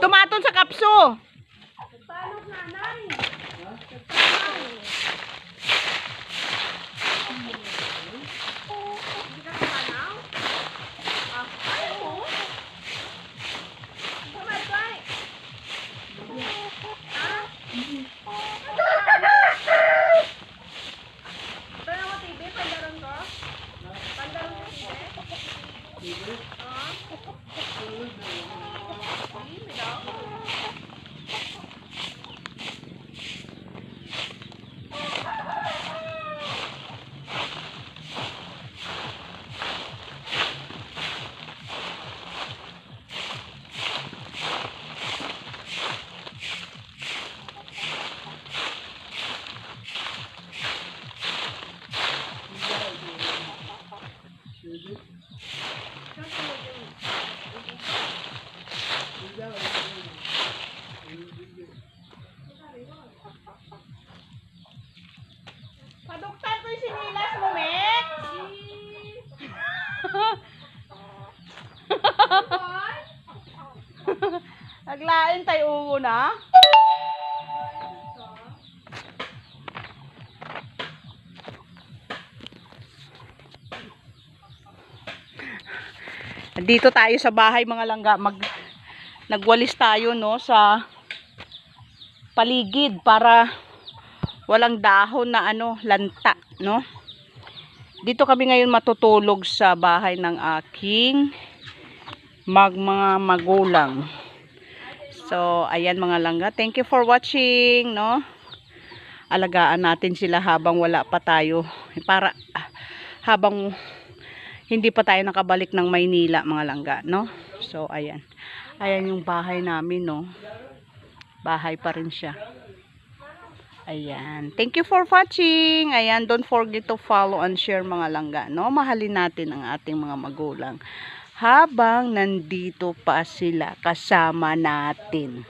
Tumaton sa kapso. Nagpalog, nanay. Hindi ka kapanaw? Ayaw mo? Kamay. Ha? Pera mo TV? Pandaron ko? Pandaron ko TV? Ha? Hindi daw. Paduktan ko yung sinilas mo, Mek. Naglain tayo uwo na. Dito tayo sa bahay mga langga, nagwalis tayo no sa paligid para walang dahon na lanta no. Dito kami ngayon matutulog sa bahay ng aking mga magulang. So ayan mga langga, thank you for watching no. Alagaan natin sila habang wala pa tayo, para habang hindi pa tayo nakabalik ng Maynila mga langga no. So ayan yung bahay namin no, bahay pa rin siya. Ayan, thank you for watching. Ayan, don't forget to follow and share mga langga no. Mahalin natin ang ating mga magulang habang nandito pa sila kasama natin.